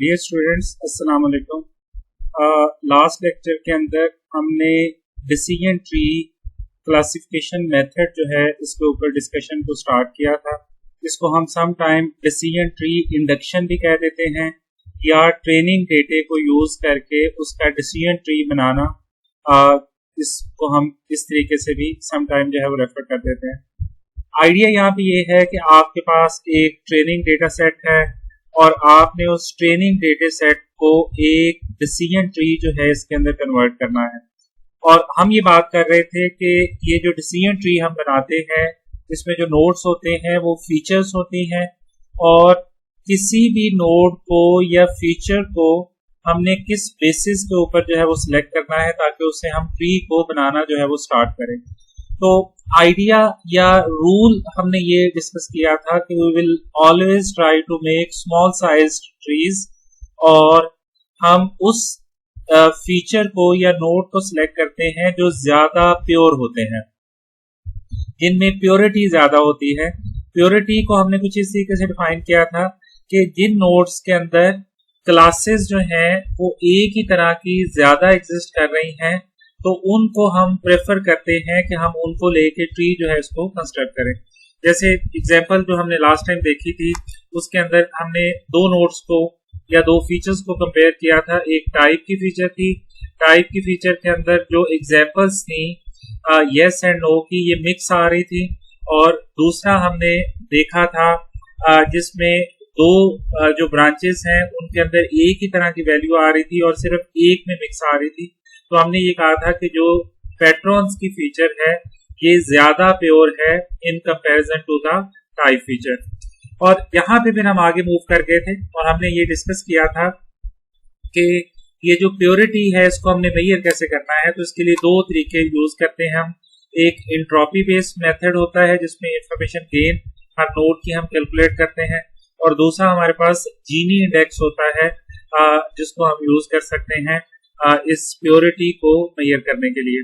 Dear students अस्सलाम वालेकुम। Last lecture के अंदर हमने डिसीजन ट्री क्लासिफिकेशन मेथड जो है इसके ऊपर डिस्कशन को स्टार्ट किया था। इसको हम some time decision tree induction भी कह देते हैं या ट्रेनिंग डेटे को यूज करके उसका डिसीजन ट्री बनाना, इसको हम इस तरीके से भी सम टाइम जो है वो रेफर कर देते हैं। आइडिया यहाँ पे ये है कि आपके पास एक ट्रेनिंग डेटा सेट है और आपने उस ट्रेनिंग डेटा सेट को एक डिसीजन ट्री जो है इसके अंदर कन्वर्ट करना है। और हम ये बात कर रहे थे कि ये जो डिसीजन ट्री हम बनाते हैं इसमें जो नोड्स होते हैं वो फीचर्स होती हैं और किसी भी नोड को या फीचर को हमने किस बेसिस के ऊपर जो है वो सिलेक्ट करना है ताकि उससे हम ट्री को बनाना जो है वो स्टार्ट करें। तो आइडिया या रूल हमने ये डिस्कस किया था कि we will always try to make small size trees और हम उस फीचर को या नोड को सिलेक्ट करते हैं जो ज्यादा प्योर होते हैं, जिनमें प्योरिटी ज्यादा होती है। प्योरिटी को हमने कुछ इस तरीके से डिफाइन किया था कि जिन नोड्स के अंदर क्लासेस जो हैं वो एक ही तरह की ज्यादा एग्जिस्ट कर रही हैं तो उनको हम प्रेफर करते हैं कि हम उनको लेके ट्री जो है इसको कंस्ट्रक्ट करें। जैसे एग्जांपल जो हमने लास्ट टाइम देखी थी उसके अंदर हमने दो नोड्स को या दो फीचर्स को कंपेयर किया था। एक टाइप की फीचर थी, टाइप की फीचर के अंदर जो एग्जांपल्स थी यस एंड नो की ये मिक्स आ रही थी, और दूसरा हमने देखा था जिसमें दो जो ब्रांचेस हैं उनके अंदर एक ही तरह की वैल्यू आ रही थी और सिर्फ एक में मिक्स आ रही थी। तो हमने ये कहा था कि जो पैट्रॉन्स की फीचर है ये ज्यादा प्योर है in comparison to the type feature. और यहाँ पे फिर हम आगे मूव कर गए थे और हमने ये डिस्कस किया था कि ये जो प्योरिटी है इसको हमने मेजर कैसे करना है। तो इसके लिए दो तरीके यूज करते हैं हम। एक एंट्रोपी बेस्ड मेथड होता है जिसमें इंफॉर्मेशन गेन हर नोड की हम कैलकुलेट करते हैं, और दूसरा हमारे पास जीनी इंडेक्स होता है जिसको हम यूज कर सकते हैं इस प्योरिटी को मेजर करने के लिए।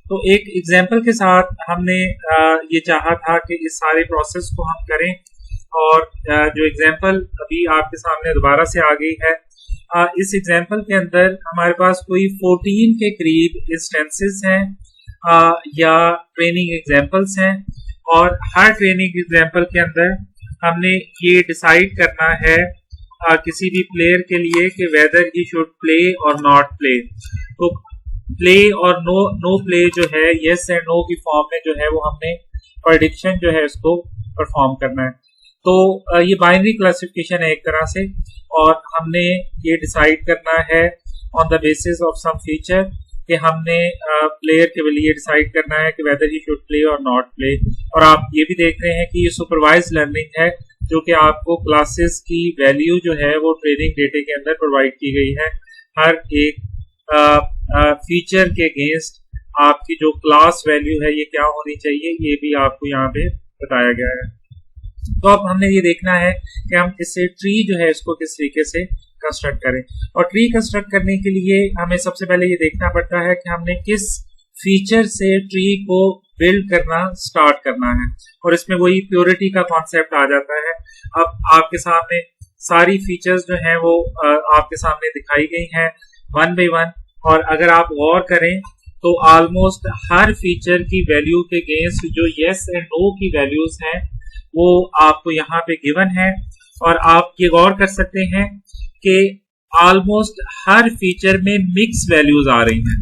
तो एक एग्जांपल के साथ हमने ये चाहा था कि इस सारे प्रोसेस को हम करें, और जो एग्जांपल अभी आपके सामने दोबारा से आ गई है, इस एग्जांपल के अंदर हमारे पास कोई 14 के करीब इंस्टेंसेस हैं या ट्रेनिंग एग्जांपल्स हैं, और हर ट्रेनिंग एग्जांपल के अंदर हमने ये डिसाइड करना है किसी भी प्लेयर के लिए कि वेदर ही शुड प्ले और नॉट प्ले। तो प्ले और नो प्ले जो है यस एंड नो की फॉर्म में जो है वो हमने प्रेडिक्शन जो है इसको परफॉर्म करना है। तो ये बाइनरी क्लासिफिकेशन है एक तरह से, और हमने ये डिसाइड करना है on the basis of some feature कि हमने प्लेयर के लिए डिसाइड करना है कि वेदर ही शुड प्ले और नॉट प्ले। और आप ये भी देख रहे हैं कि ये सुपरवाइज लर्निंग है जो कि आपको क्लासेस की वैल्यू जो है वो ट्रेनिंग डेटे के अंदर प्रोवाइड की गई है। हर एक फीचर के अगेंस्ट आपकी जो क्लास वैल्यू है ये क्या होनी चाहिए ये भी आपको यहाँ पे बताया गया है। तो अब हमने ये देखना है कि हम इससे ट्री जो है इसको किस तरीके से कंस्ट्रक्ट करें। और ट्री कंस्ट्रक्ट करने के लिए हमें सबसे पहले ये देखना पड़ता है कि हमने किस फीचर से ट्री को बिल्ड करना स्टार्ट करना है, और इसमें वही प्योरिटी का कॉन्सेप्ट आ जाता है। अब आपके सामने सारी फीचर्स जो हैं वो आपके सामने दिखाई गई हैं वन बाय वन, और अगर आप गौर करें तो ऑलमोस्ट हर फीचर की वैल्यू के अगेंस्ट जो यस एंड नो की वैल्यूज हैं वो आपको यहाँ पे गिवन है। और आप ये गौर कर सकते हैं कि ऑलमोस्ट हर फीचर में मिक्स वैल्यूज आ रही हैं।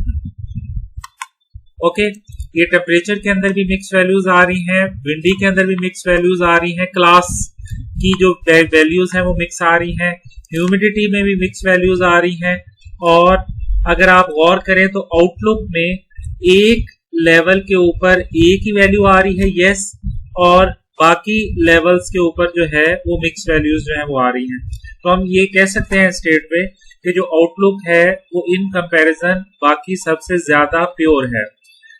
ओके, ये टेम्परेचर के अंदर भी मिक्स वैल्यूज आ रही हैं, विंडी के अंदर भी मिक्स वैल्यूज आ रही हैं, क्लास की जो वैल्यूज हैं वो मिक्स आ रही हैं, ह्यूमिडिटी में भी मिक्स वैल्यूज आ रही हैं। और अगर आप गौर करें तो आउटलुक में एक लेवल के ऊपर एक ही वैल्यू आ रही है यस, और बाकी लेवल्स के ऊपर जो है वो मिक्स वैल्यूज जो है वो आ रही हैं। तो हम ये कह सकते हैं स्टेट पे कि जो आउटलुक है वो इन कंपैरिजन बाकी सबसे ज्यादा प्योर है।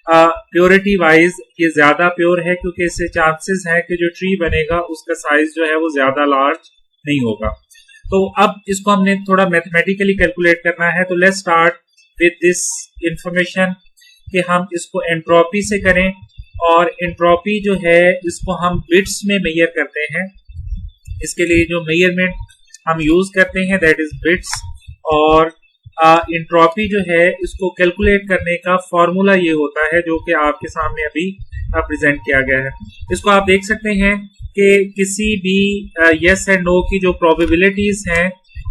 प्योरिटी वाइज ये ज्यादा प्योर है क्योंकि इससे चांसेस है कि जो ट्री बनेगा उसका साइज जो है वो ज्यादा लार्ज नहीं होगा। तो अब इसको हमने थोड़ा मैथमेटिकली कैलकुलेट करना है। तो let's start with this information कि हम इसको एंट्रोपी से करें, और एंट्रोपी जो है इसको हम बिट्स में मेजर करते हैं। इसके लिए जो मेजरमेंट हम यूज करते हैं, दैट इज बिट्स। और इंट्रोपी जो है इसको कैलकुलेट करने का फॉर्मूला ये होता है जो कि आपके सामने अभी प्रेजेंट किया गया है। इसको आप देख सकते हैं कि किसी भी यस एंड नो की जो प्रोबेबिलिटीज हैं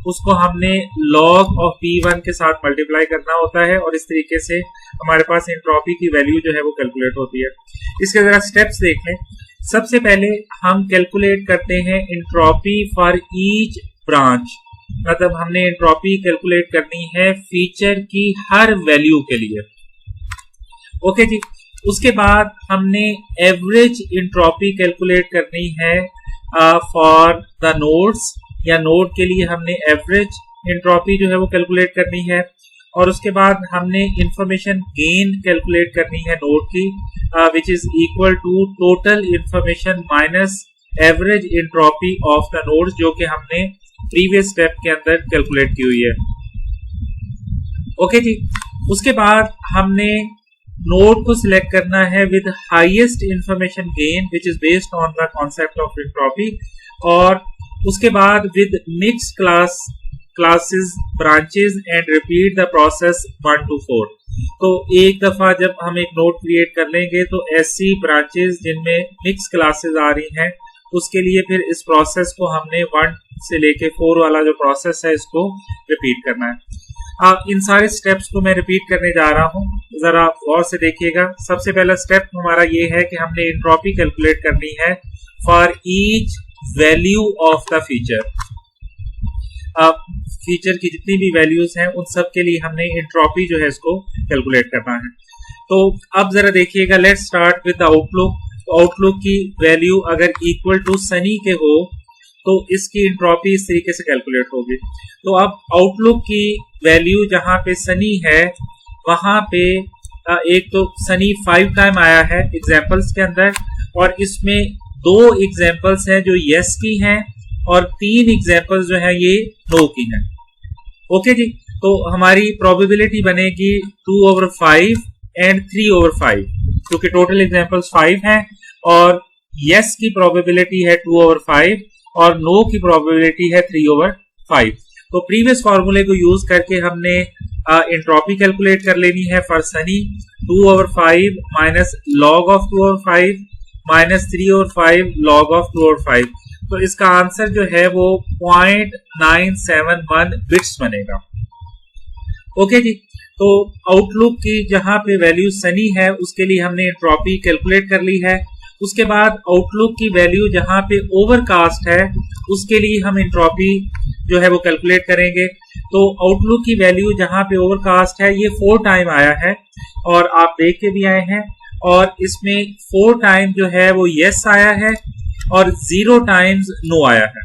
उसको हमने log ऑफ P1 के साथ मल्टीप्लाई करना होता है और इस तरीके से हमारे पास इंट्रोपी की वैल्यू जो है वो कैलकुलेट होती है। इसके जरा स्टेप्स देख लें। सबसे पहले हम कैलकुलेट करते हैं इंट्रोपी फॉर ईच ब्रांच, मतलब हमने एंट्रोपी कैलकुलेट करनी है फीचर की हर वैल्यू के लिए। ओके जी। उसके बाद हमने एवरेज एंट्रोपी कैलकुलेट करनी है फॉर द नोड्स, या नोड के लिए हमने एवरेज एंट्रोपी जो है वो कैलकुलेट करनी है। और उसके बाद हमने इंफॉर्मेशन गेन कैलकुलेट करनी है नोड की, which is equal to total information minus average entropy of the nodes, जो कि हमने प्रीवियस स्टेप के अंदर कैलकुलेट की हुई है। ओके जी। उसके बाद हमने नोड को सिलेक्ट करना है with highest information gain which is based on the concept of entropy, और उसके बाद with mix classes branches and repeat the process 1 to 4। तो एक दफा जब हम एक नोड क्रिएट कर लेंगे तो ऐसी ब्रांचेस जिनमें मिक्स क्लासेस आ रही हैं उसके लिए फिर इस प्रोसेस को हमने 1 से लेके 4 वाला जो प्रोसेस है इसको रिपीट करना है। इन सारे स्टेप्स को मैं रिपीट करने जा रहा हूं, जरा गौर से देखिएगा। सबसे पहला स्टेप हमारा ये है कि हमने एंट्रोपी कैलकुलेट करनी है for each value of the feature. Feature की जितनी भी वैल्यूज हैं उन सब के लिए हमने एंट्रोपी जो है इसको कैलकुलेट करना है। तो अब जरा देखिएगा, let's start with the outlook. Outlook की वैल्यू अगर इक्वल टू सनी के हो तो इसकी एंट्रोपी इस तरीके से कैलकुलेट होगी। तो अब आउटलुक की वैल्यू जहां पे सनी है वहां पे एक तो सनी 5 टाइम आया है एग्जांपल्स के अंदर, और इसमें 2 एग्जांपल्स हैं जो यस की हैं और 3 एग्जांपल्स जो है ये नो की हैं। ओके जी। तो हमारी प्रोबेबिलिटी बनेगी 2/5 एंड 3/5, क्योंकि टोटल एग्जांपल्स 5 हैं और यस की प्रोबेबिलिटी है 2/5 और नो की प्रोबेबिलिटी है 3/5। तो प्रीवियस फॉर्मूले को यूज करके हमने एंट्रोपी कैलकुलेट कर लेनी है for Sunny. 2/5 minus log of 2/5 minus 3/5 log of 2/5। तो इसका आंसर जो है वो 0.971 बिट्स बनेगा। ओके जी। तो आउटलुक की जहां पे वैल्यू सनी है उसके लिए हमने एंट्रोपी कैलकुलेट कर ली है। उसके बाद आउटलुक की वैल्यू जहां पे ओवरकास्ट है उसके लिए हम एंट्रोपी जो है वो कैलकुलेट करेंगे। तो आउटलुक की वैल्यू जहां पे ओवरकास्ट है ये 4 टाइम आया है और आप देख के भी आए हैं, और इसमें 4 टाइम जो है वो यस आया है और 0 टाइम्स नो आया है।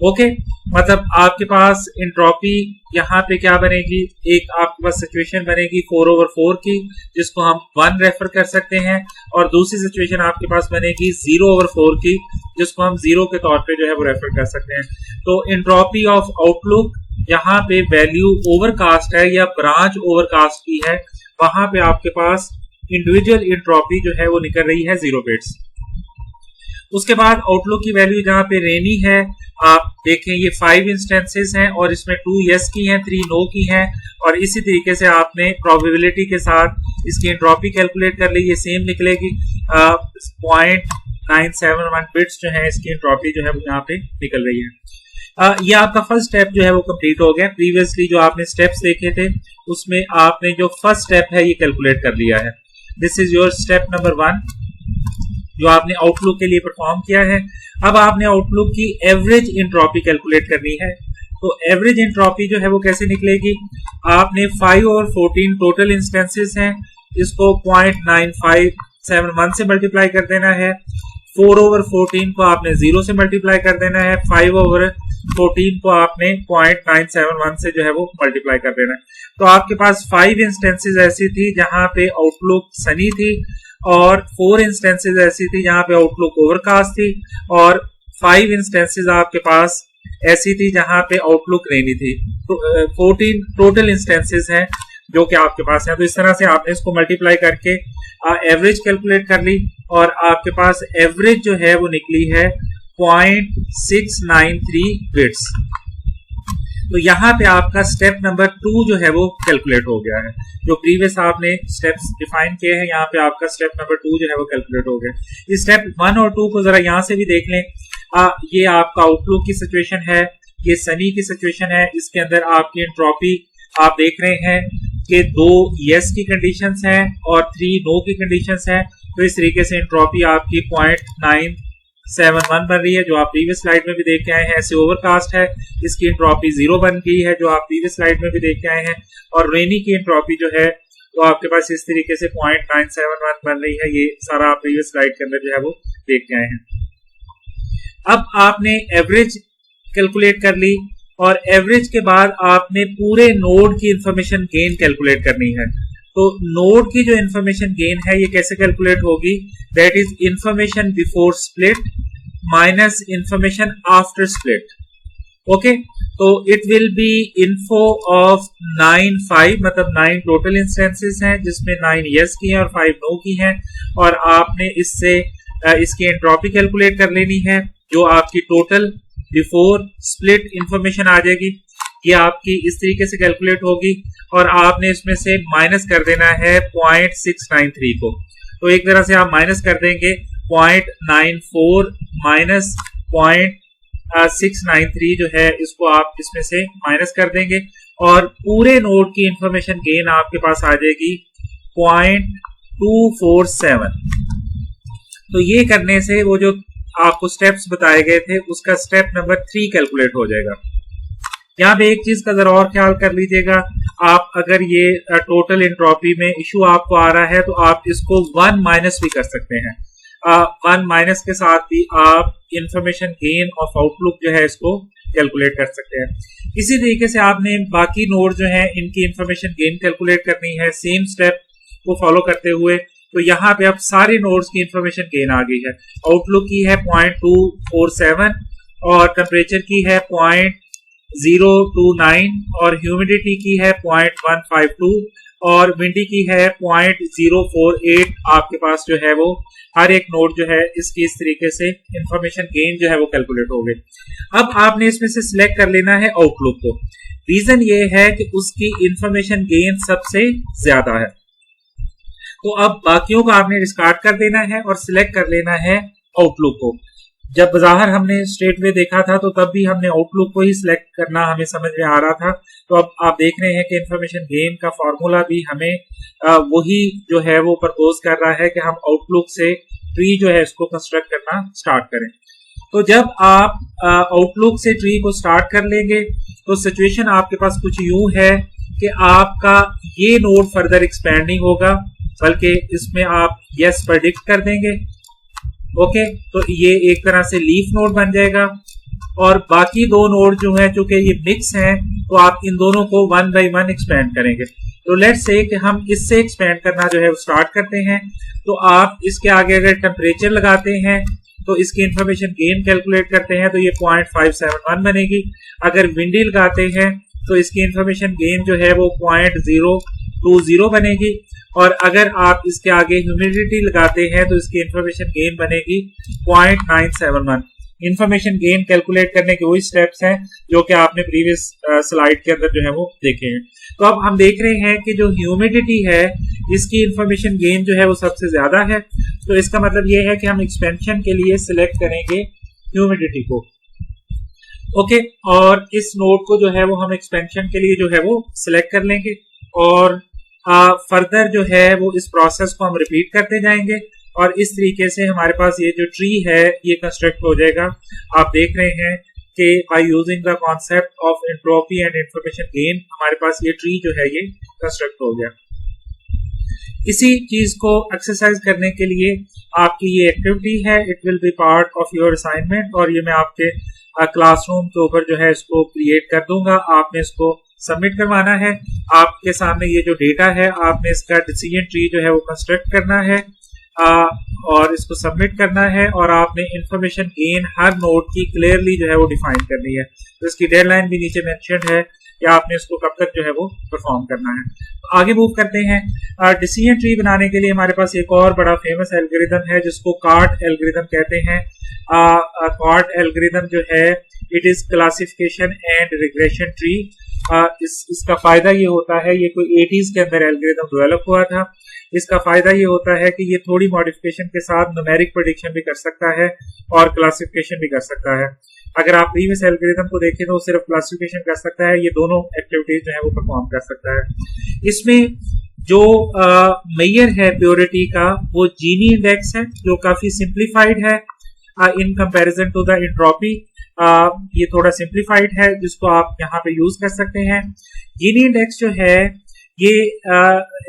ओके, मतलब आपके पास एंट्रोपी यहाँ पे क्या बनेगी, एक आपके पास सिचुएशन बनेगी 4/4 की जिसको हम 1 रेफर कर सकते हैं, और दूसरी सिचुएशन आपके पास बनेगी 0/4 की जिसको हम 0 के तौर पे जो है वो रेफर कर सकते हैं। तो एंट्रोपी ऑफ आउटलुक यहाँ पे वैल्यू ओवरकास्ट है या ब्रांच ओवरकास्ट की है, वहां पे आपके पास इंडिविजुअल एंट्रोपी जो है वो निकल रही है 0 बिट्स। उसके बाद आउटलुक की वैल्यू जहां पे रेनी है, आप देखें ये 5 इंस्टेंसेस हैं और इसमें 2 यस की हैं, 3 नो की हैं, और इसी तरीके से आपने प्रोबेबिलिटी के साथ इसकी एंट्रोपी कैलकुलेट कर ली, ये सेम निकलेगी। 0.971 बिट्स जो है इसकी एंट्रोपी जो है वो यहाँ पे निकल रही है। ये आपका फर्स्ट स्टेप जो है वो कंप्लीट हो गया। प्रीवियसली जो आपने स्टेप्स देखे थे उसमें आपने जो फर्स्ट स्टेप है ये कैलकुलेट कर लिया है। This is your step number 1 जो आपने आउटलुक के लिए परफॉर्म किया है। अब आपने आउटलुक की एवरेज एंट्रोपी कैलकुलेट करनी है। तो एवरेज एंट्रोपी जो है वो कैसे निकलेगी, आपने 5/14 टोटल इंस्टेंसेस हैं, इसको 0.9571 से मल्टीप्लाई कर देना है। 4/14 को आपने 0 से मल्टीप्लाई कर देना है। 5/14 को आपने 0.971 से जो है वो मल्टीप्लाई कर देना है। तो आपके पास 5 इंस्टेंसेस ऐसी थी जहां पे आउटलुक सनी थी, और 4 इंस्टेंसेस ऐसी थी जहां पे आउटलुक ओवरकास्ट थी, और 5 इंस्टेंसेस आपके पास ऐसी थी जहां पे आउटलुक रेनी थी। तो 14 टोटल इंस्टेंसेस हैं जो कि आपके पास हैं। तो इस तरह से आपने इसको मल्टीप्लाई करके एवरेज कैलकुलेट कर ली, और आपके पास एवरेज जो है वो निकली है 0.693 बिट्स। तो यहाँ पे आपका स्टेप नंबर 2 जो है वो कैलकुलेट हो गया है। जो प्रीवियस आपने स्टेप्स डिफाइन किए हैं, यहाँ पे आपका स्टेप नंबर 2 जो है वो कैलकुलेट हो गया। इस स्टेप 1 और 2 को जरा यहाँ से भी देख लें। ये आपका आउटलुक की सिचुएशन है, ये सनी की सिचुएशन है। इसके अंदर आपकी एंट्रोपी आप देख रहे हैं कि 2 यस की कंडीशंस हैं और 3 नो की कंडीशंस हैं। तो इस तरीके से एंट्रोपी आपकी 0.971 बन रही है, जो आप प्रीवियस स्लाइड में भी देख के आए हैं। ऐसे ओवरकास्ट है, इसकी एंट्रोपी 0 बन गई है, जो आप प्रीवियस स्लाइड में भी देख के आए हैं। और रेनी की एंट्रोपी जो है वो आपके पास इस तरीके से 0.971 बन रही है। ये सारा आप प्रीवियस स्लाइड के अंदर जो है वो देख के आए हैं। अब आपने एवरेज कैलकुलेट कर ली और एवरेज के बाद आपने पूरे नोड की इंफॉर्मेशन गेन कैलकुलेट करनी है। तो नोड की जो इंफॉर्मेशन गेन है ये कैसे कैलकुलेट होगी? That is information before split minus information after split. Okay, तो it will be info of 9 मतलब 9 टोटल इंस्टेंसेस हैं, जिसमें 9 यस की हैं और 5 नो की हैं। और आपने इससे इसकी एंट्रोपी कैलकुलेट कर लेनी है, जो आपकी टोटल बिफोर स्प्लिट इंफॉर्मेशन आ जाएगी। ये आपकी इस तरीके से कैलकुलेट होगी और आपने इसमें से माइनस कर देना है 0.693 को। तो एक तरह से आप माइनस कर देंगे 0.94 माइनस 0.693 जो है, इसको आप इसमें से माइनस कर देंगे और पूरे नोड की इंफॉर्मेशन गेन आपके पास आ जाएगी 0.247। तो ये करने से वो जो आपको स्टेप्स बताए गए थे उसका स्टेप नंबर 3 कैलकुलेट हो जाएगा। यहाँ पे एक चीज का जरा और ख्याल कर लीजिएगा, आप अगर ये टोटल एंट्रोपी में इशू आपको आ रहा है तो आप इसको 1 माइनस भी कर सकते हैं। 1 माइनस के साथ भी आप इंफॉर्मेशन गेन ऑफ आउटलुक जो है इसको कैलकुलेट कर सकते हैं। इसी तरीके से आपने बाकी नोड जो है इनकी इंफॉर्मेशन गेन कैलकुलेट करनी है सेम स्टेप को फॉलो करते हुए। तो यहाँ पे अब सारे नोड्स की इंफॉर्मेशन गेन आ गई है। आउटलुक की है 0.247 और टेम्परेचर की है 0.029 और ह्यूमिडिटी की है 0.152 और विंडी की है 0.048। आपके पास जो है वो हर एक नोड जो है इसकी इस तरीके से इंफॉर्मेशन गेन जो है वो कैलकुलेट हो गई। अब आपने इसमें से सिलेक्ट कर लेना है आउटलुक को। रीजन ये है कि उसकी इंफॉर्मेशन गेन सबसे ज्यादा है। तो अब बाकियों को आपने डिस्कार्ड कर देना है और सिलेक्ट कर लेना है आउटलुक को। जब बाहर हमने स्ट्रेट वे देखा था तो तब भी हमने आउटलुक को ही सिलेक्ट करना हमें समझ में आ रहा था। तो अब आप देख रहे हैं कि इंफॉर्मेशन गेन का फॉर्मूला भी हमें वही जो है वो प्रपोज कर रहा है कि हम आउटलुक से ट्री जो है इसको कंस्ट्रक्ट करना स्टार्ट करें। तो जब आप आउटलुक से ट्री को स्टार्ट कर लेंगे तो सिचुएशन आपके पास कुछ यूं है कि आपका ये नोड फर्दर एक्सपैंड नहीं होगा, बल्कि इसमें आप यस प्रेडिक्ट कर देंगे। ओके, तो ये एक तरह से लीफ नोड बन जाएगा और बाकी 2 नोड जो है चूंकि ये मिक्स हैं तो आप इन दोनों को 1 बाय 1 एक्सपैंड करेंगे। तो लेट्स से कि हम इससे एक्सपैंड करना जो है वो स्टार्ट करते हैं। तो आप इसके आगे अगर टेम्परेचर लगाते हैं तो इसकी इंफॉर्मेशन गेन कैलकुलेट करते हैं तो ये 0.571 बनेगी। अगर विंडी लगाते हैं तो इसकी इंफॉर्मेशन गेन जो है वो 0.020 बनेगी और अगर आप इसके आगे ह्यूमिडिटी लगाते हैं तो इसकी इंफॉर्मेशन गेन बनेगी 0.971। इंफॉर्मेशन गेन कैलकुलेट करने के वही स्टेप्स हैं जो कि आपने प्रीवियस स्लाइड के अंदर जो है वो देखे हैं। तो अब हम देख रहे हैं कि जो ह्यूमिडिटी है इसकी इंफॉर्मेशन गेन जो है वो सबसे ज्यादा है। तो इसका मतलब ये है कि हम एक्सपेंशन के लिए सिलेक्ट करेंगे ह्यूमिडिटी को। ओके, और इस नोड को जो है वो हम एक्सपेंशन के लिए जो है वो सिलेक्ट कर लेंगे और फर्दर जो है वो इस प्रोसेस को हम रिपीट करते जाएंगे और इस तरीके से हमारे पास ये जो ट्री है ये कंस्ट्रक्ट हो जाएगा। आप देख रहे हैं कि by using the concept of entropy and information gain हमारे पास ये ट्री जो है ये कंस्ट्रक्ट हो गया। इसी चीज को एक्सरसाइज करने के लिए आपकी ये एक्टिविटी है, it will B part of your assignment और ये मैं आपके क्लासरूम के ऊपर जो है इसको क्रिएट कर दूंगा। आपने इसको सबमिट करवाना है। आपके सामने ये जो डेटा है आपने इसका डिसीजन ट्री जो है वो कंस्ट्रक्ट करना है। और इसको सबमिट करना है और आपने इंफॉर्मेशन गेन हर नोड की क्लियरली जो है वो डिफाइन करनी है। तो इसकी डेडलाइन भी नीचे मेंशन है कि आपने इसको कब तक जो है वो परफॉर्म करना है। तो आगे मूव करते हैं। डिसीजन ट्री बनाने के लिए हमारे पास एक और बड़ा फेमस एल्गोरिथम है जिसको कार्ट एल्गोरिथम कहते हैं। कार्ट एल्गोरिथम जो है it is classification and regression tree. इसका फायदा ये होता है, ये कोई 80s के अंदर एल्गोरिथम डेवलप हुआ था। इसका फायदा ये होता है कि ये थोड़ी मॉडिफिकेशन के साथ न्यूमेरिक प्रेडिक्शन भी कर सकता है और क्लासिफिकेशन भी कर सकता है। अगर आप प्रीवियस एल्गोरिथम को देखें तो सिर्फ क्लासिफिकेशन कर सकता है, ये दोनों एक्टिविटीज जो है वो परफॉर्म कर सकता है। इसमें जो मेजर है प्योरिटी का वो जीनी इंडेक्स है जो काफी सिंप्लीफाइड है in comparison to the entropy. ये थोड़ा सिंप्लीफाइड है जिसको आप यहाँ पे यूज कर सकते हैं। जीनी इंडेक्स जो है ये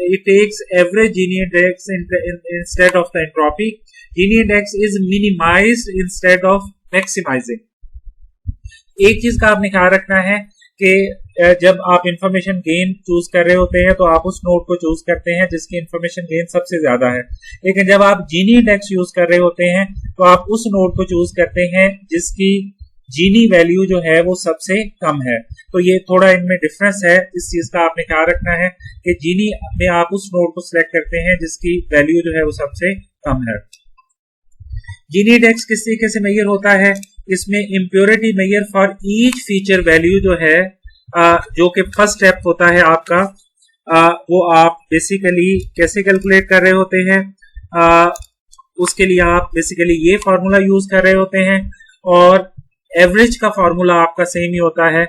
it takes average Gini index instead of the entropy. Gini index is minimized instead of maximizing. एक चीज का आपने ख्याल रखना है कि जब आप इंफॉर्मेशन गेन चूज कर रहे होते हैं तो आप उस नोड को चूज करते हैं जिसकी इंफॉर्मेशन गेन सबसे ज्यादा है, लेकिन जब आप जीनी इंडेक्स यूज कर रहे होते हैं तो आप उस नोड को चूज करते हैं जिसकी जीनी वैल्यू जो है वो सबसे कम है। तो ये थोड़ा इनमें डिफरेंस है, इस चीज का आपने ख्याल रखना है कि जीनी में आप उस नोड को सिलेक्ट करते हैं जिसकी वैल्यू जो है वो सबसे कम है। जीनी इंडेक्स किस तरीके से मेजर होता है, इसमें impurity measure for each feature value जो है जो कि फर्स्ट स्टेप होता है आपका, वो आप बेसिकली कैसे कैलकुलेट कर रहे होते हैं। उसके लिए आप बेसिकली ये फॉर्मूला यूज कर रहे होते हैं और एवरेज का फॉर्मूला आपका सेम ही होता है।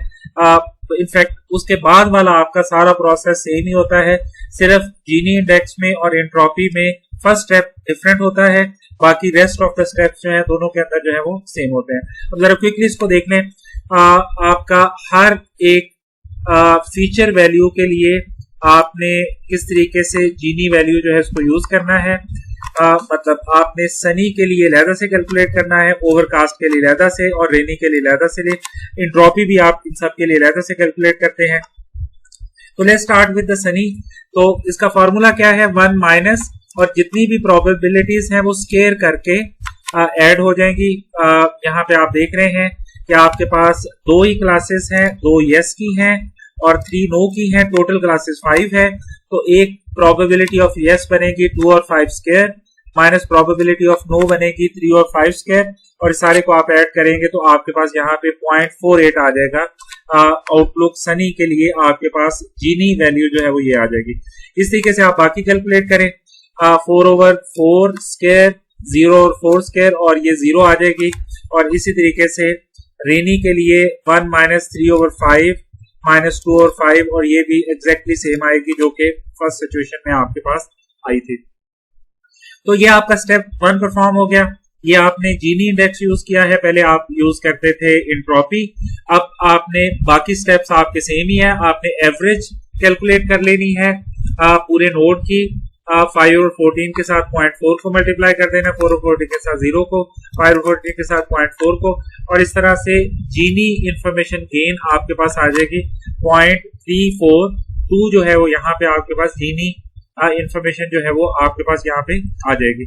इनफैक्ट उसके बाद वाला आपका सारा प्रोसेस सेम ही होता है, सिर्फ जीनी इंडेक्स में और एंट्रोपी में फर्स्ट स्टेप डिफरेंट होता है, बाकी रेस्ट ऑफ द स्टेप्स जो है दोनों के अंदर जो है वो सेम होते हैं। अब जरा क्विकली इसको देख लें। आपका हर एक फीचर वैल्यू के लिए आपने किस तरीके से जीनी वैल्यू जो है इसको यूज करना है। मतलब आपने सनी के लिए लहदा से कैलकुलेट करना है, ओवरकास्ट के लिए लहदा से और रेनी के लिए लहदा से। एंट्रोपी भी आप इन सब के लिए लहदा से कैलकुलेट करते हैं। तो let's start with the Sunny. तो इसका फॉर्मूला क्या है, 1 माइनस और जितनी भी प्रोबेबिलिटीज हैं वो स्केयर करके ऐड हो जाएंगी। यहाँ पे आप देख रहे हैं कि आपके पास 2 ही क्लासेस हैं, 2 यस की हैं और 3 नो की हैं, टोटल क्लासेस 5 है। तो एक प्रोबेबिलिटी ऑफ यस बनेगी 2 और 5 square minus probability of no बनेगी 3 और 5 स्क्वायर, और सारे को आप ऐड करेंगे तो आपके पास यहाँ पे 0.48 आ जाएगा। आउटलुक सनी के लिए आपके पास जीनी वैल्यू जो है वो ये आ जाएगी। इस तरीके से आप बाकी कैलकुलेट करें, 4/4 स्क्वायर, 0 और 4 स्क्वायर और ये 0 आ जाएगी। और इसी तरीके से रेनी के लिए 1 माइनस 3/5 माइनस 2 और 5 और ये भी एग्जैक्टली सेम आएगी जो कि फर्स्ट सिचुएशन में आपके पास आई थी। तो ये आपका स्टेप 1 परफॉर्म हो गया। ये आपने जीनी इंडेक्स यूज किया है, पहले आप यूज करते थे एंट्रोपी, अब आपने बाकी स्टेप्स आपके सेम ही है। आपने एवरेज कैलकुलेट कर लेनी है पूरे नोड की, 5 और 14 के साथ 0.4 को मल्टीप्लाई कर देना, 4 और 14 के साथ 0 को, 5 और 14 के साथ 0.4 को, और इस तरह से जीनी इंफॉर्मेशन गेन आपके पास आ जाएगी 0.342 जो है वो यहाँ पे आपके पास जीनी इंफॉर्मेशन जो है वो आपके पास यहाँ पे आ जाएगी।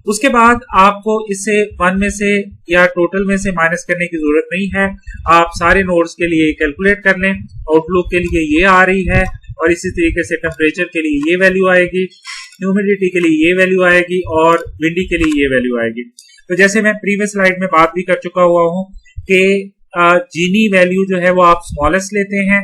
उसके बाद आपको इसे 1 में से या टोटल में से माइनस करने की जरूरत नहीं है, आप सारे नोड्स के लिए कैलकुलेट कर लें। आउटलुक के लिए ये आ रही है और इसी तरीके से टेम्परेचर के लिए ये वैल्यू आएगी, ह्यूमिडिटी के लिए ये वैल्यू आएगी और विंडी के लिए ये वैल्यू आएगी। तो जैसे मैं प्रीवियस स्लाइड में बात भी कर चुका हुआ हूँ कि जीनी वैल्यू जो है वो आप स्मॉलेस्ट लेते हैं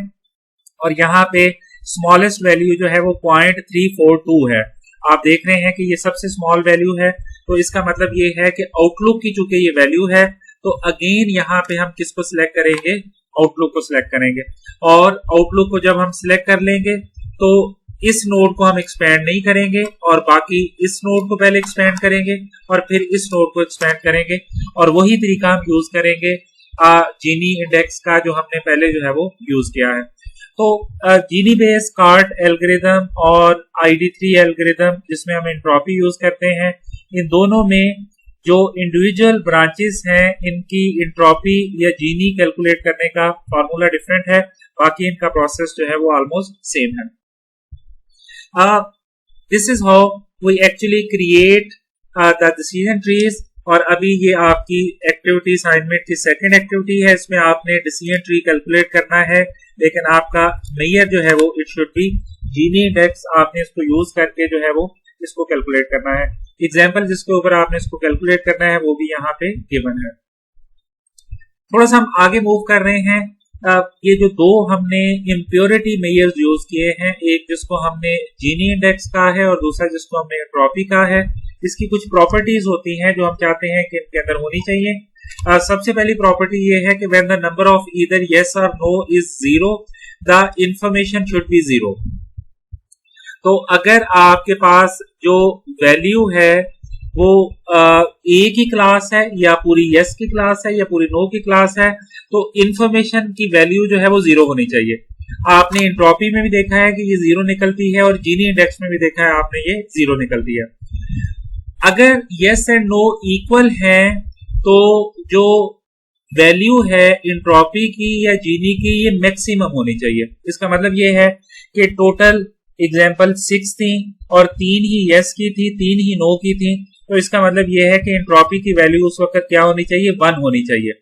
और यहाँ पे स्मॉलेस्ट वैल्यू जो है वो 0.342 है। आप देख रहे हैं कि ये सबसे स्मॉल वैल्यू है, तो इसका मतलब ये है कि आउटलुक की चूंकि ये वैल्यू है तो अगेन यहाँ पे हम किसको सिलेक्ट करेंगे, आउटलुक को सिलेक्ट करेंगे। और आउटलुक को जब हम सिलेक्ट कर लेंगे तो इस नोड को हम एक्सपेंड नहीं करेंगे और बाकी इस नोड को पहले एक्सपेंड करेंगे और फिर इस नोड को एक्सपेंड करेंगे, और वही तरीका हम यूज करेंगे जीनी इंडेक्स का जो हमने पहले जो है वो यूज किया है। तो जीनी बेस कार्ट एल्गोरिथम और ID3 एल्गोरिथम जिसमें हम एंट्रोपी यूज करते हैं, इन दोनों में जो इंडिविजुअल ब्रांचेस हैं इनकी एंट्रोपी या जीनी कैलकुलेट करने का फार्मूला डिफरेंट है, बाकी इनका प्रोसेस जो है वो ऑलमोस्ट सेम है। This is how we actually create the decision trees. और अभी ये आपकी एक्टिविटी असाइनमेंट की सेकंड एक्टिविटी है, इसमें आपने डिसीजन ट्री कैलकुलेट करना है, लेकिन आपका मेजर जो है वो it should be Gini index. आपने इसको यूज करके जो है वो इसको कैलकुलेट करना है। एग्जाम्पल जिसके ऊपर आपने इसको कैलकुलेट करना है वो भी यहाँ पे गिवन है। थोड़ा सा हम आगे मूव कर रहे हैं। ये जो दो हमने इम्प्योरिटी मेजर्स यूज किए हैं, एक जिसको हमने जीनी इंडेक्स कहा है और दूसरा जिसको हमने एंट्रोपी कहा है, इसकी कुछ प्रॉपर्टीज होती हैं जो हम चाहते हैं कि इनके अंदर होनी चाहिए। सबसे पहली प्रॉपर्टी ये है कि when the number of either yes और no is zero the information should be zero. तो अगर आपके पास जो वैल्यू है वो ए की क्लास है या पूरी यस की क्लास है या पूरी नो की क्लास है, तो इंफॉर्मेशन की वैल्यू जो है वो जीरो होनी चाहिए। आपने एंट्रोपी में भी देखा है कि ये जीरो निकलती है और जीनी इंडेक्स में भी देखा है आपने ये जीरो निकलती है। अगर यस एंड नो इक्वल है तो जो वैल्यू है एंट्रोपी की या जीनी की ये मैक्सिमम होनी चाहिए। इसका मतलब ये है कि टोटल एग्जाम्पल 6 थी और 3 ही यस की थी, 3 ही नो की थी, तो इसका मतलब यह है कि एंट्रोपी की वैल्यू उस वक्त क्या होनी चाहिए, 1 होनी चाहिए,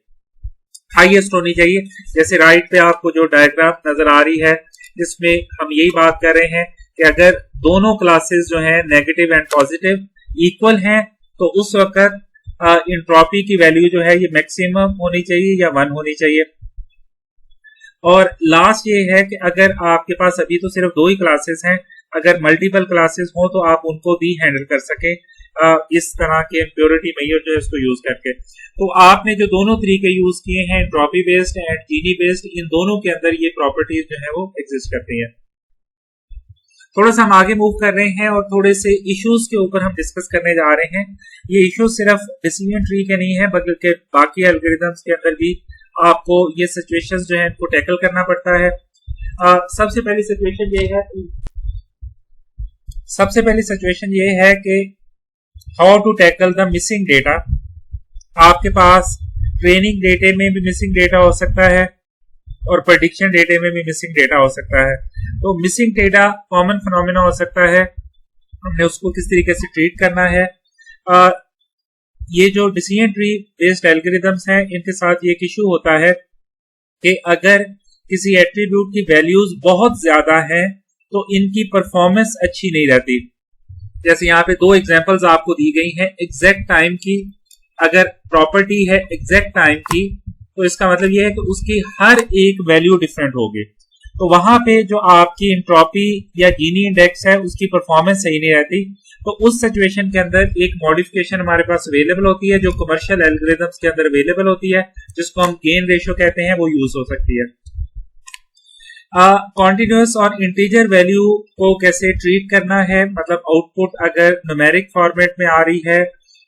हाईएस्ट होनी चाहिए। जैसे राइट पे आपको जो डायग्राम नजर आ रही है जिसमें हम यही बात कर रहे हैं कि अगर दोनों क्लासेस जो हैं नेगेटिव एंड पॉजिटिव इक्वल हैं तो उस वक्त एंट्रोपी की वैल्यू जो है ये मैक्सिमम होनी चाहिए या 1 होनी चाहिए। और लास्ट ये है कि अगर आपके पास अभी तो सिर्फ 2 ही क्लासेस हैं, अगर मल्टीपल क्लासेस हो तो आप उनको भी हैंडल कर सके इस तरह के इम्प्योरिटी मेजर जो है इसको यूज करके। तो आपने जो दोनों तरीके यूज किए हैं entropy based and Gini based, इन दोनों के अंदर ये प्रॉपर्टीज जो है वो एग्जिस्ट करती हैं। थोड़ा सा हम आगे मूव कर रहे हैं और थोड़े से इश्यूज के ऊपर हम डिस्कस करने जा रहे हैं। ये इश्यूज सिर्फ डिसीजन ट्री के नहीं है बल्कि बाकी एल्गोरिथम्स के अंदर भी आपको ये सिचुएशंस जो है इनको टैकल करना पड़ता है। सबसे पहली सिचुएशन ये है कि how to tackle the missing data. आपके पास ट्रेनिंग डेटे में भी मिसिंग डेटा हो सकता है और प्रेडिक्शन डेटे में भी मिसिंग डेटा हो सकता है। तो मिसिंग डेटा कॉमन फिनोमेना हो सकता है, हमने उसको किस तरीके से ट्रीट करना है। ये जो डिसीजन ट्री बेस्ड एल्गोरिथम्स हैं इनके साथ ये एक इशू होता है कि अगर किसी एट्रीब्यूट की वैल्यूज बहुत ज्यादा हैं तो इनकी परफॉर्मेंस अच्छी नहीं रहती। जैसे यहाँ पे 2 एग्जांपल्स आपको दी गई हैं एग्जैक्ट टाइम की। अगर प्रॉपर्टी है एग्जैक्ट टाइम की तो इसका मतलब यह है कि उसकी हर एक वैल्यू डिफरेंट होगी, तो वहां पे जो आपकी एंट्रोपी या जीनी इंडेक्स है उसकी परफॉर्मेंस सही नहीं रहती। तो उस सिचुएशन के अंदर एक मॉडिफिकेशन हमारे पास अवेलेबल होती है जो कमर्शियल एल्गोरिथम्स के अंदर अवेलेबल होती है, जिसको हम गेन रेशियो कहते हैं, वो यूज हो सकती है। कॉन्टिन्यूअस और इंटीजर वैल्यू को कैसे ट्रीट करना है, मतलब आउटपुट अगर न्यूमेरिक फॉर्मेट में आ रही है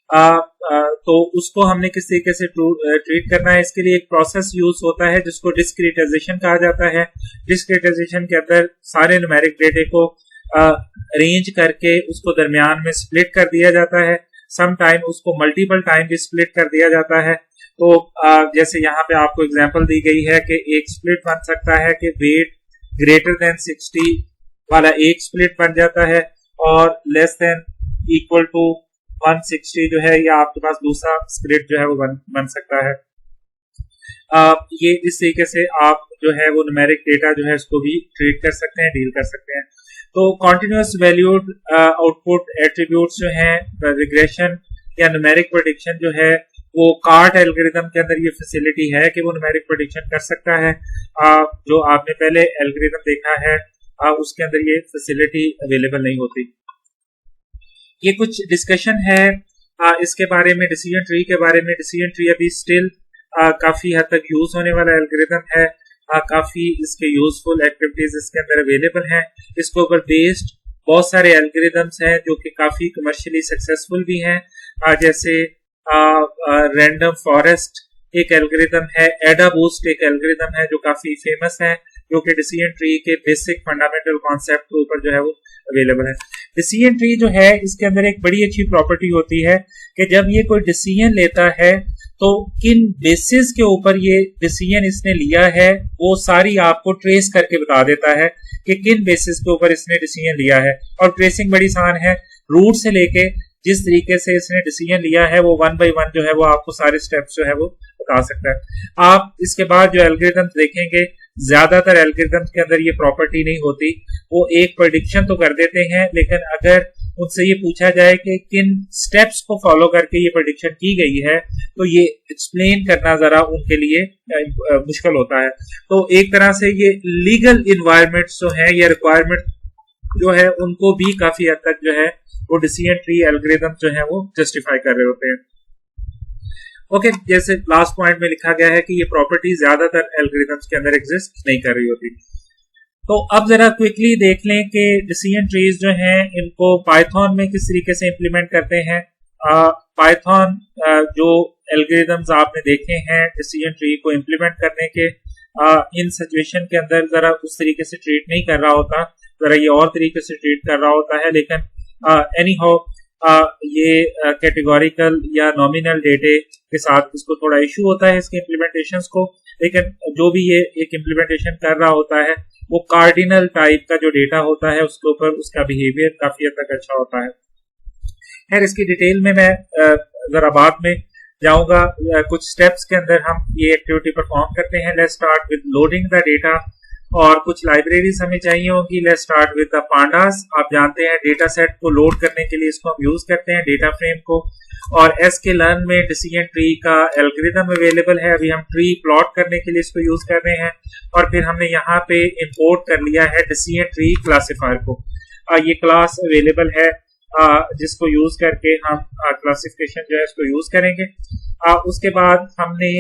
तो उसको हमने किस तरीके से ट्रीट करना है। इसके लिए एक प्रोसेस यूज होता है जिसको डिस्क्रीटाइजेशन कहा जाता है। डिस्क्रीटाइजेशन के अंदर सारे न्यूमेरिक डेटे को अरेंज करके उसको दरमियान में स्प्लिट कर दिया जाता है। सम टाइम उसको मल्टीपल टाइम भी स्प्लिट कर दिया जाता है। तो जैसे यहाँ पे आपको एग्जांपल दी गई है कि एक स्प्लिट बन सकता है कि वेट ग्रेटर देन 60 वाला एक स्प्लिट बन जाता है और लेस देन इक्वल टू 160 जो है या आपके पास दूसरा स्प्लिट जो है वो बन सकता है। ये इस तरीके से आप जो है वो न्यूमेरिक डेटा जो है इसको भी ट्रीट कर सकते हैं, डील कर सकते हैं। तो कॉन्टिन्यूअस वैल्यूड आउटपुट एट्रीब्यूट्स जो हैं, रिग्रेशन या न्यूमेरिक प्रेडिक्शन जो है वो कार्ट एल्गोरिथम के अंदर ये फैसिलिटी है कि वो न्यूमेरिक प्रेडिक्शन कर सकता है। जो आपने पहले एल्गोरिथम देखा है उसके अंदर ये फैसिलिटी अवेलेबल नहीं होती। ये कुछ डिस्कशन है इसके बारे में, डिसीजन ट्री के बारे में। डिसीजन ट्री अभी स्टिल काफी हद तक यूज होने वाला एल्गोरिथम है। काफी इसके यूजफुल एक्टिविटीज इसके अंदर अवेलेबल हैं। इसके ऊपर बेस्ड बहुत सारे एल्गोरिथम्स हैं जो कि काफी कमर्शियली सक्सेसफुल भी हैं। जैसे रैंडम फॉरेस्ट एक एल्गोरिथम है, एडा बूस्ट एक एल्गोरिथम है जो काफी फेमस है, जो कि डिसीजन ट्री के बेसिक फंडामेंटल कॉन्सेप्ट के ऊपर जो है वो अवेलेबल है। डिसीजन ट्री जो है इसके अंदर एक बड़ी अच्छी प्रॉपर्टी होती है कि जब ये कोई डिसीजन लेता है तो किन बेसिस के ऊपर ये डिसीजन इसने लिया है वो सारी आपको ट्रेस करके बता देता है कि किन बेसिस के ऊपर इसने डिसीजन लिया है। और ट्रेसिंग बड़ी आसान है, रूट से लेके जिस तरीके से इसने डिसीजन लिया है वो 1 बाय 1 जो है वो आपको सारे स्टेप्स जो है वो बता सकता है। आप इसके बाद जो एल्गोरिथम्स देखेंगे, ज्यादातर एल्गोरिथम्स के अंदर ये प्रॉपर्टी नहीं होती। वो एक प्रेडिक्शन तो कर देते हैं, लेकिन अगर उनसे ये पूछा जाए कि किन स्टेप्स को फॉलो करके ये प्रेडिक्शन की गई है, तो ये एक्सप्लेन करना जरा उनके लिए मुश्किल होता है। तो एक तरह से ये लीगल इन्वायरमेंट्स जो है या रिक्वायरमेंट जो है उनको भी काफी हद तक जो है वो डिसीजन ट्री एल्गोरिथम जो है वो जस्टिफाई कर रहे होते हैं। ओके, जैसे लास्ट पॉइंट में लिखा गया है कि ये प्रॉपर्टी ज्यादातर एल्गोरिथम्स के अंदर एग्जिस्ट नहीं कर रही होती। तो अब जरा क्विकली देख लें कि डिसीजन ट्रीज जो हैं इनको पाइथन में किस तरीके से इंप्लीमेंट करते हैं। पाइथन जो एल्गोरिथम्स आपने देखे हैं डिसीजन ट्री को इंप्लीमेंट करने के, इन सिचुएशन के अंदर जरा उस तरीके से ट्रीट नहीं कर रहा होता, जरा ये और तरीके से ट्रीट कर रहा होता है। लेकिन एनी हाउ ये कैटेगोरिकल या नॉमिनल डेटे के साथ इसको थोड़ा इशू होता है इसके इम्प्लीमेंटेशंस को, लेकिन जो भी ये एक इम्प्लीमेंटेशन कर रहा होता है वो कार्डिनल टाइप का जो डेटा होता है उसके ऊपर उसका बिहेवियर काफी हद तक अच्छा होता है। खैर, इसकी डिटेल में मैं जरा बाद में जाऊंगा। कुछ स्टेप्स के अंदर हम ये एक्टिविटी परफॉर्म करते हैं। Let's start with loading the data, और कुछ लाइब्रेरीज हमें चाहिए होगी। Let's start with the pandas. आप जानते हैं डेटा सेट को लोड करने के लिए इसको हम यूज करते हैं, डेटा फ्रेम को। और sklearn में डिसीजन ट्री का एल्गोरिथम अवेलेबल है। अभी हम ट्री प्लॉट करने के लिए इसको यूज कर रहे हैं, और फिर हमने यहाँ पे इंपोर्ट कर लिया है डिसीजन ट्री क्लासिफायर को। ये क्लास अवेलेबल है जिसको यूज करके हम क्लासिफिकेशन जो है इसको यूज करेंगे। उसके बाद हमने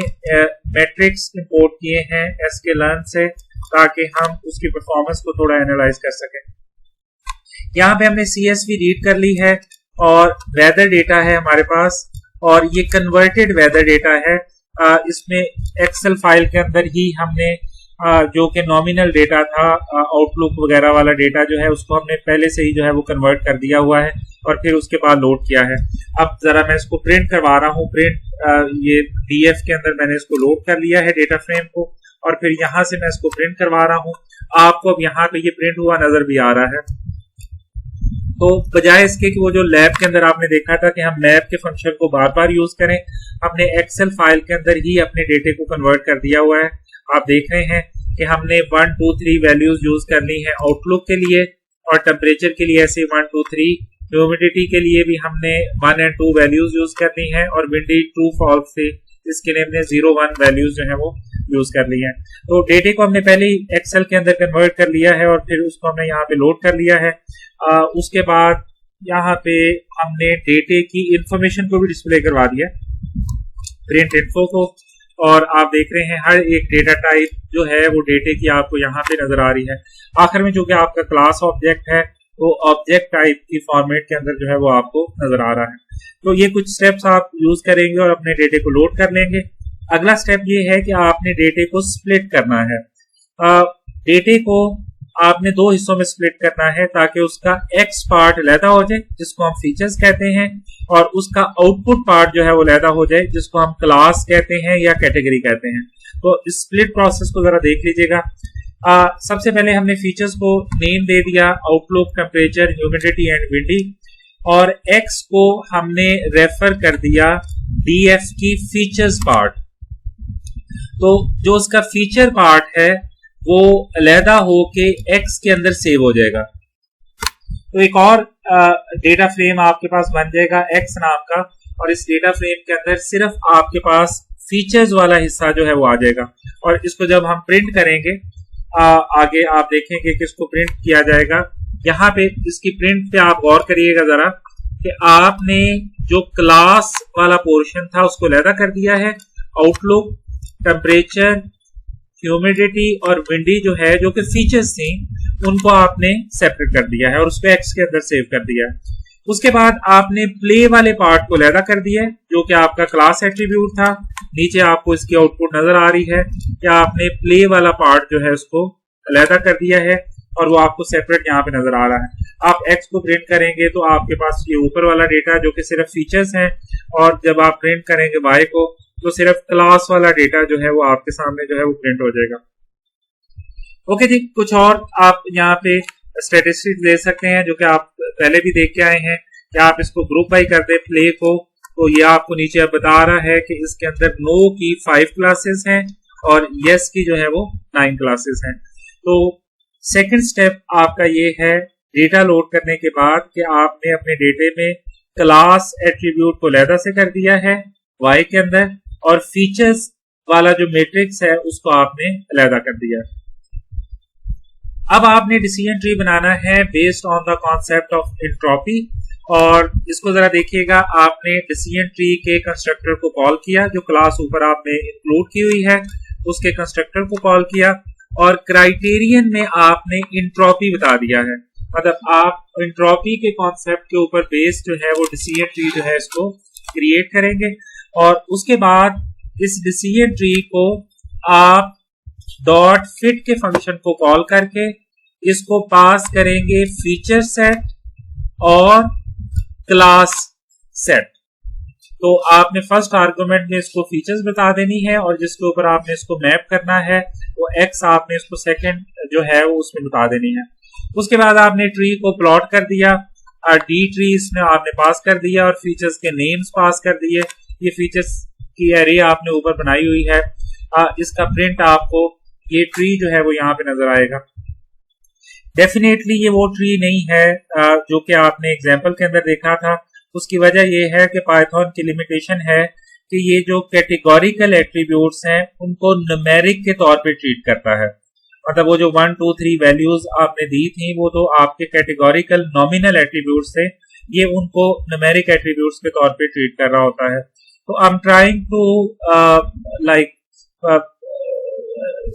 मैट्रिक्स इंपोर्ट किए हैं sklearn से, ताकि हम उसकी परफॉर्मेंस को थोड़ा एनालाइज कर सकें। यहाँ पे हमने CSV रीड कर ली है, और वेदर डेटा है हमारे पास, और ये कन्वर्टेड वेदर डेटा है। इसमें एक्सेल फाइल के अंदर ही हमने जो कि नॉमिनल डेटा था, आउटलुक वगैरह वाला डेटा जो है उसको हमने पहले से ही जो है वो कन्वर्ट कर दिया हुआ है, और फिर उसके बाद लोड किया है। अब जरा मैं इसको प्रिंट करवा रहा हूँ। ये DF के अंदर मैंने इसको लोड कर लिया है डेटा फ्रेम को, और फिर यहां से मैं इसको प्रिंट करवा रहा हूं। आपको अब यहाँ पे ये प्रिंट हुआ नजर भी आ रहा है। तो बजाय इसके कि वो जो लैब के अंदर आपने देखा था कि हम मैप के फंक्शन को बार बार यूज करें, हमने एक्सेल फाइल के अंदर ही अपने डेटे को कन्वर्ट कर दिया हुआ है। आप देख रहे हैं कि हमने 1 2 3 वैल्यूज यूज करनी है आउटलुक के लिए, और टेम्परेचर के लिए ऐसे 1 2 3, ह्यूमिडिटी के लिए भी हमने 1 और 2 वैल्यूज यूज करनी है, और विंडी ट्रू फॉल्स से इसके लिए हमने 0 1 वैल्यूज जो है वो यूज कर ली है। तो डेटे को हमने पहले ही एक्सेल के अंदर कन्वर्ट कर लिया है, और फिर उसको हमने यहाँ पे लोड कर लिया है। उसके बाद यहाँ पे हमने डेटे की इंफॉर्मेशन को भी डिस्प्ले करवा दिया, प्रिंट इन्फो को, और आप देख रहे हैं हर एक डेटा टाइप जो है वो डेटे की आपको यहाँ पे नजर आ रही है। आखिर में जो कि आपका क्लास ऑब्जेक्ट है वो ऑब्जेक्ट टाइप की फॉर्मेट के अंदर जो है वो आपको नजर आ रहा है। तो ये कुछ स्टेप्स आप यूज करेंगे और अपने डेटे को लोड कर लेंगे। अगला स्टेप ये है कि आपने डेटे को स्प्लिट करना है। डेटे को आपने 2 हिस्सों में स्प्लिट करना है, ताकि उसका एक्स पार्ट अलहदा हो जाए जिसको हम फीचर्स कहते हैं, और उसका आउटपुट पार्ट जो है वो अलहदा हो जाए जिसको हम क्लास कहते हैं या कैटेगरी कहते हैं। तो इस स्प्लिट प्रोसेस को जरा देख लीजिएगा। सबसे पहले हमने फीचर्स को नेम दे दिया, outlook, temperature, humidity and windy, और एक्स को हमने रेफर कर दिया DF की फीचर्स पार्ट। तो जो उसका फीचर पार्ट है वो अलहदा हो के एक्स के अंदर सेव हो जाएगा। तो एक और डेटा फ्रेम आपके पास बन जाएगा एक्स नाम का, और इस डेटा फ्रेम के अंदर सिर्फ आपके पास फीचर्स वाला हिस्सा जो है वो आ जाएगा। और इसको जब हम प्रिंट करेंगे आगे आप देखेंगे कि इसको प्रिंट किया जाएगा। यहाँ पे इसकी प्रिंट पे आप गौर करिएगा जरा कि आपने जो क्लास वाला पोर्शन था उसको अलहदा कर दिया है, आउटलुक, टेम्परेचर, ह्यूमिडिटी और विंडी जो है जो कि फीचर्स थी उनको आपने सेपरेट कर दिया है और उसको एक्स के अंदर सेव कर दिया है। उसके बाद आपने प्ले वाले पार्ट को अलहदा कर दिया है जो कि आपका क्लास एट्रीब्यूट था। नीचे आपको इसकी आउटपुट नजर आ रही है कि आपने प्ले वाला पार्ट जो है उसको अलहदा कर दिया है और वो आपको सेपरेट यहाँ पे नजर आ रहा है। आप एक्स को प्रिंट करेंगे तो आपके पास ये ऊपर वाला डेटा जो कि सिर्फ फीचर्स है, और जब आप प्रिंट करेंगे वाई को तो सिर्फ क्लास वाला डेटा जो है वो आपके सामने जो है वो प्रिंट हो जाएगा। ओके जी, कुछ और आप यहाँ पे स्टैटिस्टिक्स दे सकते हैं जो कि आप पहले भी देख के आए हैं कि आप इसको ग्रुप बाई कर दे प्ले को, तो ये आपको नीचे अब बता रहा है कि इसके अंदर नो की 5 क्लासेस हैं और यस की जो है वो 9 क्लासेस हैं। तो सेकंड स्टेप आपका ये है डेटा लोड करने के बाद कि आपने अपने डेटे में क्लास एट्रीब्यूट को अलहदा से कर दिया है वाई के अंदर, और फीचर्स वाला जो मैट्रिक्स है उसको आपने अलहदा कर दिया। अब आपने डिसीजन ट्री बनाना है based on the concept of entropy, और इसको जरा देखिएगा। आपने डिसीजन ट्री के कंस्ट्रक्टर को कॉल किया, जो क्लास ऊपर आपने इंक्लूड की हुई है उसके कंस्ट्रक्टर को कॉल किया, और क्राइटेरियन में आपने एंट्रोपी बता दिया है। मतलब आप एंट्रोपी के कॉन्सेप्ट के ऊपर बेस्ड जो है वो डिसीजन ट्री जो है इसको क्रिएट करेंगे, और उसके बाद इस डिसीजन ट्री को आप डॉट फिट के फंक्शन को कॉल करके इसको पास करेंगे फीचर सेट और क्लास सेट। तो आपने फर्स्ट आर्गुमेंट में इसको फीचर्स बता देनी है, और जिसके ऊपर आपने इसको मैप करना है वो एक्स आपने इसको सेकंड जो है वो उसमें बता देनी है। उसके बाद आपने ट्री को प्लॉट कर दिया, डी ट्री इसमें आपने पास कर दिया और फीचर्स के नेम्स पास कर दिए। ये फीचर्स की एरे आपने ऊपर बनाई हुई है। इसका प्रिंट आपको ये ट्री जो है वो यहाँ पे नजर आएगा। डेफिनेटली ये वो ट्री नहीं है जो कि आपने एग्जाम्पल के अंदर देखा था। उसकी वजह ये है कि पाइथन की लिमिटेशन है कि ये जो कैटेगोरिकल एट्रीब्यूट्स हैं उनको न्यूमेरिक के तौर पे ट्रीट करता है। मतलब वो जो 1 2 3 वैल्यूज आपने दी थी वो तो आपके कैटेगोरिकल नॉमिनल एट्रीब्यूट्स थे, ये उनको न्यूमेरिक एट्रीब्यूट्स के तौर पे ट्रीट कर रहा होता है। तो I am trying to like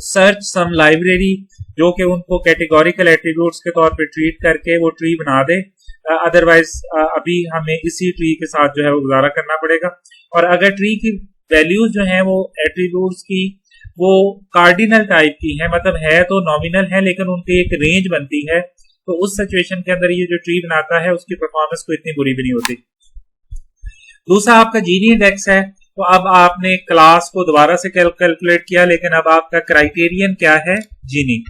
search some library जो कि उनको कैटेगोरिकल एट्रीब्यूट्स के तौर पे ट्रीट करके वो ट्री बना दे। अदरवाइज अभी हमें इसी ट्री के साथ जो है वो गुजारा करना पड़ेगा। और अगर ट्री की वैल्यूज जो हैं वो एट्रीब्यूट्स की वो कार्डिनल टाइप की है, मतलब है तो नॉमिनल है लेकिन उनकी एक रेंज बनती है, तो उस सिचुएशन के अंदर ये जो ट्री बनाता है उसकी परफॉर्मेंस को इतनी बुरी भी नहीं होती। दूसरा आपका जीनी इंडेक्स है। तो अब आपने क्लास को दोबारा से कैलकुलेट किया, लेकिन अब आपका क्राइटेरियन क्या है? जीनी।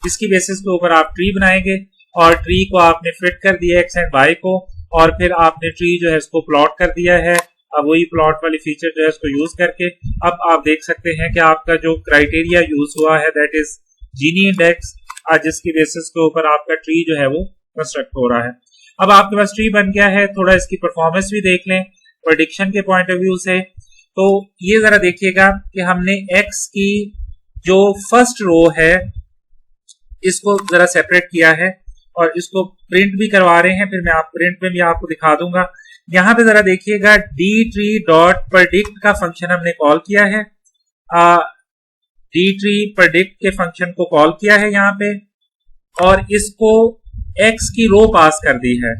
इसकी बेसिस के ऊपर आप ट्री बनाएंगे, और ट्री को आपने फिट कर दिया एक्स एंड वाई को, और फिर आपने ट्री जो है इसको प्लॉट कर दिया है। अब वही प्लॉट वाली फीचर जो है इसको यूज करके अब आप देख सकते हैं कि आपका जो क्राइटेरिया यूज हुआ है दैट इज जीनी इंडेक्स, जिसकी बेसिस के ऊपर आपका ट्री जो है वो कंस्ट्रक्ट हो रहा है। अब आपके पास ट्री बन गया है। थोड़ा इसकी परफॉर्मेंस भी देख लें प्रेडिक्शन के पॉइंट ऑफ व्यू से। तो ये जरा देखिएगा कि हमने एक्स की जो फर्स्ट रो है इसको जरा सेपरेट किया है और इसको प्रिंट भी करवा रहे हैं, फिर मैं आप प्रिंट में भी आपको दिखा दूंगा। यहां पे जरा देखिएगा डी ट्री डॉट प्रेडिक्ट का फंक्शन हमने कॉल किया है, डी ट्री प्रेडिक्ट के फंक्शन को कॉल किया है यहाँ पे, और इसको एक्स की रो पास कर दी है।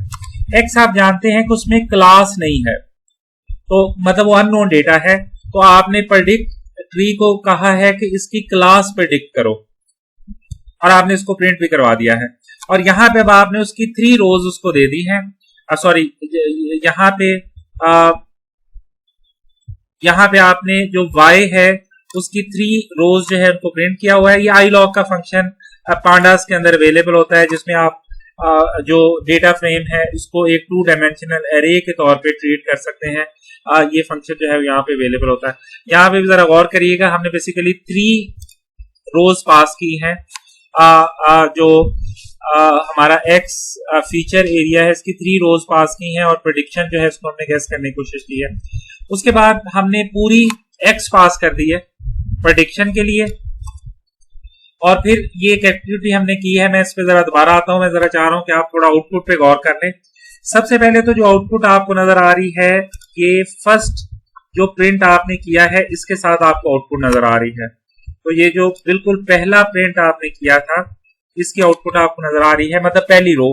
एक्स आप जानते हैं कि उसमें क्लास नहीं है, तो मतलब वो अननोन डेटा है। तो आपने प्रेडिक्ट ट्री को कहा है कि इसकी क्लास प्रेडिक्ट करो, और आपने इसको प्रिंट भी करवा दिया है। और यहाँ पे अब आपने उसकी 3 रोज उसको दे दी है। सॉरी, यहाँ पे आपने जो y है उसकी 3 रोज जो है उनको प्रिंट किया हुआ है। ये iLog का फंक्शन पांडास के अंदर अवेलेबल होता है, जिसमें आप जो डेटा फ्रेम है उसको एक 2 डायमेंशनल एरे के तौर पे ट्रीट कर सकते हैं। ये फंक्शन जो है यहाँ पे अवेलेबल होता है। यहाँ पे भी जरा गौर करिएगा, हमने बेसिकली 3 रोज पास की हैं। जो हमारा एक्स फीचर एरिया है इसकी 3 रोज पास की हैं, और प्रेडिक्शन जो है इसको हमने गैस करने की कोशिश की है। उसके बाद हमने पूरी एक्स पास कर दी है प्रेडिक्शन के लिए, और फिर ये एक एक्टिविटी हमने की है। मैं इस पे जरा दोबारा आता हूं। मैं जरा चाह रहा हूं कि आप थोड़ा आउटपुट पे गौर कर लें। सबसे पहले तो जो आउटपुट आपको नजर आ रही है, ये फर्स्ट जो प्रिंट आपने किया है इसके साथ आपको आउटपुट नजर आ रही है। तो ये जो बिल्कुल पहला प्रिंट आपने किया था इसकी आउटपुट आपको नजर आ रही है, मतलब पहली रो,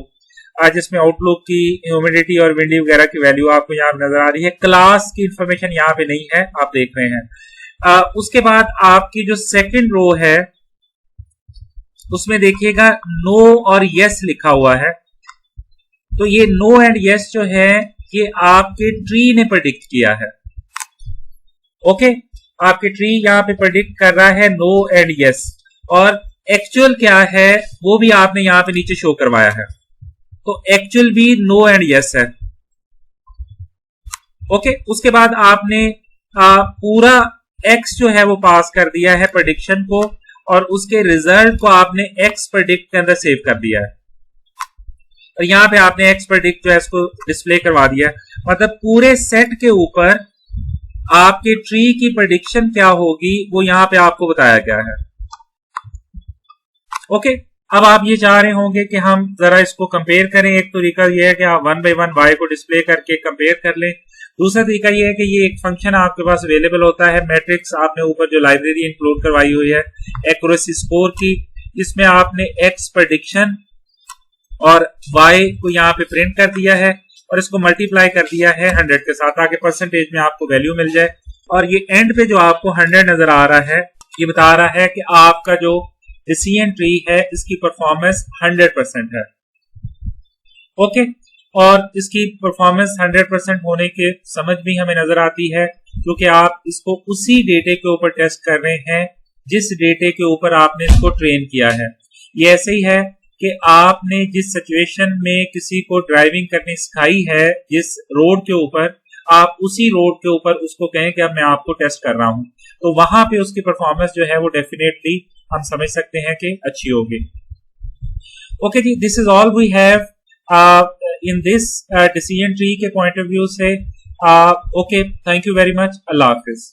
जिसमें आउटलुक की ह्यूमिडिटी और विंडी वगैरह की वैल्यू आपको यहाँ पे नजर आ रही है। क्लास की इंफॉर्मेशन यहाँ पे नहीं है, आप देख रहे हैं। उसके बाद आपकी जो सेकंड रो है उसमें देखिएगा नो और यस लिखा हुआ है। तो ये नो एंड यस जो है ये आपके ट्री ने प्रेडिक्ट किया है। ओके, आपके ट्री यहाँ पे प्रेडिक्ट कर रहा है नो एंड यस, और एक्चुअल क्या है वो भी आपने यहाँ पे नीचे शो करवाया है। तो एक्चुअल भी नो एंड यस है। ओके, उसके बाद आपने पूरा एक्स जो है वो पास कर दिया है प्रेडिक्शन को, और उसके रिजल्ट को आपने एक्स प्रेडिक्ट के अंदर सेव कर दिया है, और यहाँ पे आपने एक्स प्रेडिक्ट जो है इसको डिस्प्ले करवा दिया है। मतलब पूरे सेट के ऊपर आपके ट्री की प्रेडिक्शन क्या होगी वो यहाँ पे आपको बताया गया है। ओके, अब आप ये चाह रहे होंगे कि हम जरा इसको कंपेयर करें। एक तरीका ये है कि आप 1 by 1 वाई को डिस्प्ले करके कंपेयर कर लें। दूसरा तरीका ये है कि ये एक फंक्शन आपके पास अवेलेबल होता है, मैट्रिक्स आपने ऊपर जो लाइब्रेरी इंक्लूड करवाई हुई है एक्यूरेसी स्कोर की, इसमें आपने एक्स प्रेडिक्शन और y को यहाँ पे प्रिंट कर दिया है और इसको मल्टीप्लाई कर दिया है 100 के साथ, ताकि परसेंटेज में आपको वैल्यू मिल जाए। और ये एंड पे जो आपको 100 नजर आ रहा है, ये बता रहा है कि आपका जो डिसीजन ट्री है इसकी परफॉर्मेंस 100% है। ओके, और इसकी परफॉर्मेंस 100% होने के समझ भी हमें नजर आती है क्योंकि आप इसको उसी डेटे के ऊपर टेस्ट कर रहे हैं जिस डेटे के ऊपर आपने इसको ट्रेन किया है। ये ऐसे ही है कि आपने जिस सिचुएशन में किसी को ड्राइविंग करनी सिखाई है जिस रोड के ऊपर, आप उसी रोड के ऊपर उसको कहें कि अब मैं आपको टेस्ट कर रहा हूं, तो वहां पे उसकी परफॉर्मेंस जो है वो डेफिनेटली हम समझ सकते हैं कि अच्छी होगी। ओके जी, this is all we have in this decision tree के पॉइंट ऑफ व्यू से। Okay, thank you very much. अल्लाह हाफिज।